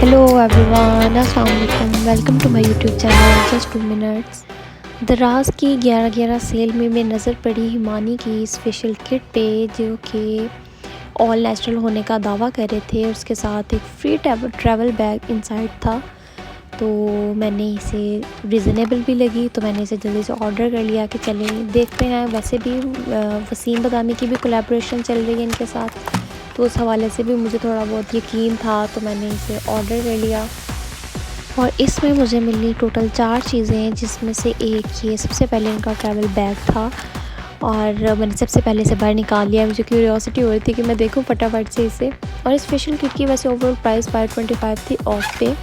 Hello everyone, अस्सलाम वालेकुम। Welcome to my YouTube channel just 2 minutes. दराज की 11/11 सेल में नज़र पड़ी हिमानी की स्पेशल किट पे, जो कि ऑल नेचुरल होने का दावा कर रहे थे। उसके साथ एक फ्री ट्रैवल बैग इनसाइड था। तो मैंने इसे रिजनेबल भी लगी, तो मैंने इसे जल्दी से ऑर्डर कर लिया कि चलें देखते हैं। वैसे भी वसीम बदामी की भी कोलैबोरेशन चल रही है इनके साथ, तो उस हवाले से भी मुझे थोड़ा बहुत यकीन था, तो मैंने इसे ऑर्डर कर लिया। और इसमें मुझे मिली टोटल 4 चीज़ें, जिसमें से एक ये सबसे पहले इनका ट्रैवल बैग था। और मैंने सबसे पहले इसे बाहर निकाल लिया। मुझे क्यूरियोसिटी हो रही थी कि मैं देखूं फटाफट से इसे। और इस स्पेशल किट की वैसे ओवरऑल प्राइस 525 थी ऑफ पे।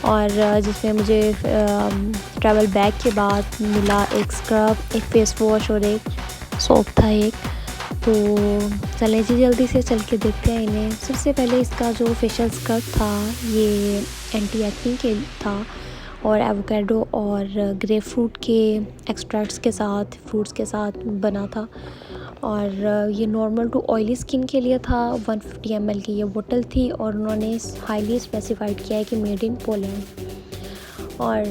और जिसमें मुझे ट्रैवल बैग के बाद मिला एक स्क्रब, एक फेस वॉश और एक सोप था एक। तो चलें जी जल्दी से चल के देखते हैं इन्हें। सबसे पहले इसका जो फेशियल स्क्रब था ये एंटी एक्ने के था, और एवोकाडो और ग्रेप फ्रूट के एक्सट्रैक्ट्स के साथ, फ्रूट्स के साथ बना था। और ये नॉर्मल टू ऑयली स्किन के लिए था। 150 ml की ये बोतल थी, और उन्होंने हाईली स्पेसिफाइड किया है कि मेड इन पोलैंड। और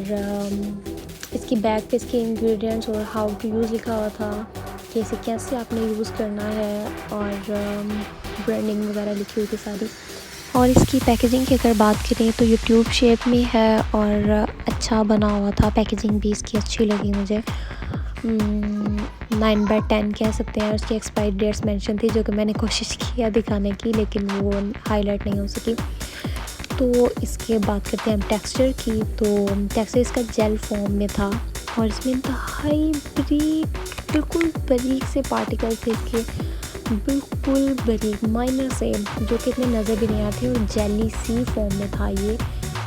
इसकी बैग पे इसके इंग्रेडिएंट्स और हाउ टू यूज़ लिखा हुआ था कि इसे कैसे आपने यूज़ करना है, और ब्रांडिंग वगैरह लिखी हुई थी सारी। और इसकी पैकेजिंग की अगर बात करें तो ये ट्यूब शेप में है और अच्छा बना हुआ था। पैकेजिंग भी इसकी अच्छी लगी मुझे। 9/10 कह सकते हैं। उसकी एक्सपायरी डेट्स मेंशन थी, जो कि मैंने कोशिश किया दिखाने की, लेकिन वो हाईलाइट नहीं हो सकी। तो इसके बात करते हैं हम टेक्सचर की। तो टेक्सचर इसका जेल फॉर्म में था, और इसमें इंतहाई बारीक, बिल्कुल बारीक से पार्टिकल थे इसके, बिल्कुल बारीक माइनर से, जो कि इतने नज़र भी नहीं आते। और जेली सी फॉर्म में था ये।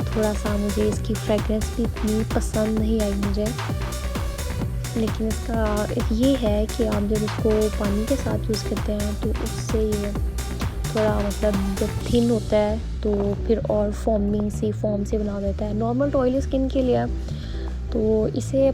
थोड़ा सा मुझे इसकी फ्रेगरेंस भी इतनी पसंद नहीं आई मुझे, लेकिन इसका ये है कि आप जब इसको पानी के साथ यूज़ करते हैं तो उससे ये थोड़ा मतलब जब थिन होता है तो फिर और फॉर्मिंग सी फॉर्म से बना देता है। नॉर्मल टू ऑयली स्किन के लिए तो इसे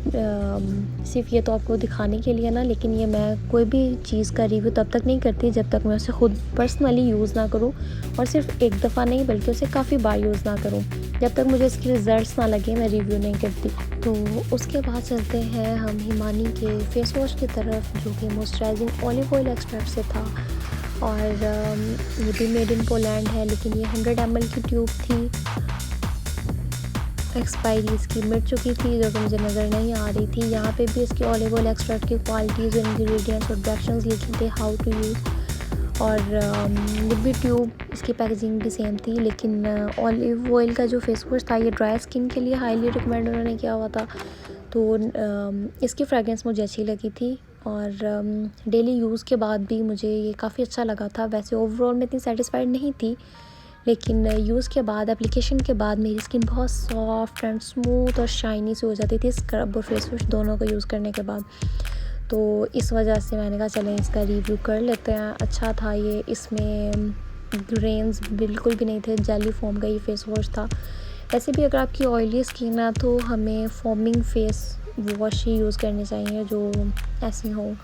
सिर्फ ये तो आपको दिखाने के लिए ना, लेकिन ये मैं कोई भी चीज़ का रिव्यू तब तक नहीं करती जब तक मैं उसे खुद पर्सनली यूज़ ना करूँ, और सिर्फ एक दफ़ा नहीं बल्कि उसे काफ़ी बार यूज़ ना करूँ। जब तक मुझे इसके रिज़ल्ट्स ना लगे मैं रिव्यू नहीं करती। तो उसके बाद चलते हैं हम हिमानी के फेस वॉश की तरफ, जो कि मॉइस्चराइजिंग ऑलिव ऑयल एक्सट्रैक्ट से था। और ये भी मेड इन पोलैंड है, लेकिन ये 100 ml की ट्यूब थी। एक्सपायरी इसकी मिट चुकी थी, जो कि मुझे नज़र नहीं आ रही थी। यहाँ पे भी इसकी ऑलिव ऑयल एक्सट्रैक्ट की क्वालिटीज़, इंग्रेडिएंट्स और डायरेक्शंस लिखे थे, हाउ टू यूज़। और ये भी ट्यूब, इसकी पैकेजिंग भी सेम थी। लेकिन ऑलिव ऑयल का जो फेस वॉश था ये ड्राई स्किन के लिए हाईली रिकमेंड उन्होंने किया हुआ था। तो इसकी फ्रेगरेंस मुझे अच्छी लगी थी, और डेली यूज़ के बाद भी मुझे ये काफ़ी अच्छा लगा था। वैसे ओवरऑल मैं इतनी सेटिस्फाइड नहीं थी, लेकिन यूज़ के बाद, एप्लीकेशन के बाद मेरी स्किन बहुत सॉफ्ट एंड स्मूथ और शाइनी सी हो जाती थी, स्क्रब और फेस वॉश दोनों को यूज़ करने के बाद। तो इस वजह से मैंने कहा चलें इसका रिव्यू कर लेते हैं। अच्छा था ये, इसमें ग्रेन्स बिल्कुल भी नहीं थे, जेली फॉर्म का ये फेस वॉश था। वैसे भी अगर आपकी ऑयली स्किन है तो हमें फॉर्मिंग फेस वॉश ही यूज़ करने चाहिए जो ऐसी हो।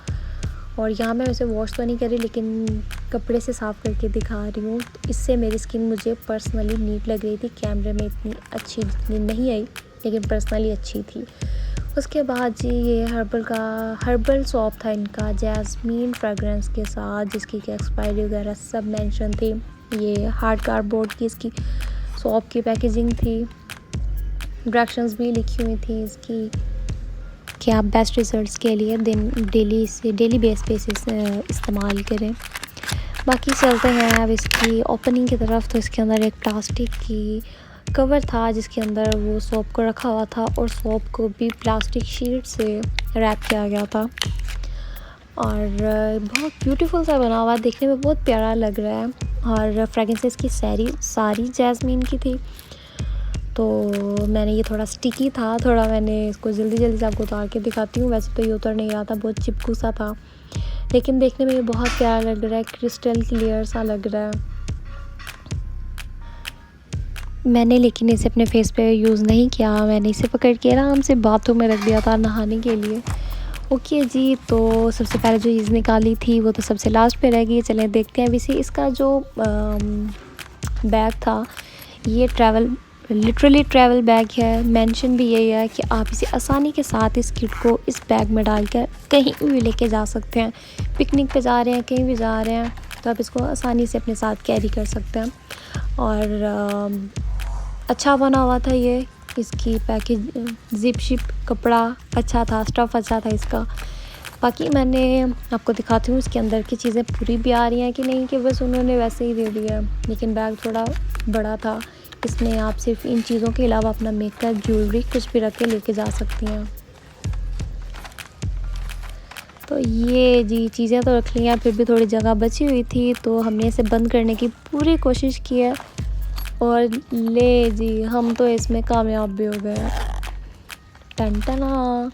और यहाँ मैं वैसे वॉश तो नहीं कर रही, लेकिन कपड़े से साफ़ करके दिखा रही हूँ। इससे मेरी स्किन मुझे पर्सनली नीट लग रही थी। कैमरे में इतनी अच्छी जितनी नहीं आई, लेकिन पर्सनली अच्छी थी। उसके बाद जी ये हर्बल सॉप था इनका, जैस्मीन फ्रेगरेंस के साथ, जिसकी कि एक्सपायरी वगैरह सब मेंशन थी। ये हार्ड कार्डबोर्ड की इसकी सॉप की पैकेजिंग थी। डायरेक्शंस भी लिखी हुई थी इसकी कि आप बेस्ट रिजल्ट्स के लिए डेली बेस पे इस्तेमाल करें। बाकी चलते हैं अब इसकी ओपनिंग की तरफ। तो इसके अंदर एक प्लास्टिक की कवर था, जिसके अंदर वो सोप को रखा हुआ था, और सोप को भी प्लास्टिक शीट से रैप किया गया था। और बहुत ब्यूटीफुल सा बना हुआ, देखने में बहुत प्यारा लग रहा है। और फ्रेगरेंस इसकी सारी जैस्मीन की थी। तो मैंने ये थोड़ा स्टिकी था, थोड़ा मैंने इसको जल्दी से आपको उतार के दिखाती हूँ। वैसे तो ये उतर नहीं रहा था, बहुत चिपकू सा था, लेकिन देखने में ये बहुत प्यारा लग रहा है, क्रिस्टल क्लियर सा लग रहा है। मैंने लेकिन इसे अपने फेस पे यूज़ नहीं किया, मैंने इसे पकड़ के आराम से बाथरूम में रख दिया था नहाने के लिए। ओके जी, तो सबसे पहले जो चीज़ निकाली थी वो तो सबसे लास्ट पे रह गई। चलें देखते हैं अभी से इसका जो बैग था ये लिटरली ट्रैवल बैग है। मेंशन भी यही है कि आप इसे आसानी के साथ इस किट को इस बैग में डालकर कहीं भी लेके जा सकते हैं। पिकनिक पे जा रहे हैं, कहीं भी जा रहे हैं, तो आप इसको आसानी से अपने साथ कैरी कर सकते हैं। और अच्छा बना हुआ था ये, इसकी पैकेज जिप शिप कपड़ा अच्छा था, स्टफ़ अच्छा था इसका। बाकी मैंने आपको दिखाती हूँ इसके अंदर की चीज़ें पूरी भी आ रही हैं कि नहीं, कि बस उन्होंने वैसे ही दे दिया। लेकिन बैग थोड़ा बड़ा था, इसमें आप सिर्फ इन चीज़ों के अलावा अपना मेकअप, ज्वेलरी कुछ भी रख के लेके जा सकती हैं। तो ये जी चीज़ें तो रख ली हैं, फिर भी थोड़ी जगह बची हुई थी तो हमने इसे बंद करने की पूरी कोशिश की है। और ले जी, हम तो इसमें कामयाब भी हो गए। टन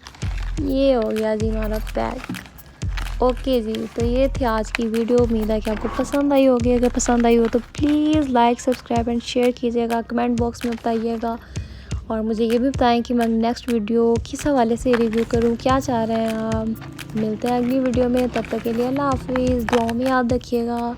ये हो गया जी हमारा बैग। ओके जी, तो ये थी आज की वीडियो। उम्मीद है कि आपको पसंद आई होगी। अगर पसंद आई हो तो please like, subscribe and share कीजिएगा। कमेंट बॉक्स में बताइएगा और मुझे ये भी बताएं कि मैं नेक्स्ट वीडियो किस हवाले से रिव्यू करूं, क्या चाह रहे हैं आप। मिलते हैं अगली वीडियो में, तब तक के लिए अल्लाह हाफिज़। दुआओं में याद रखिएगा।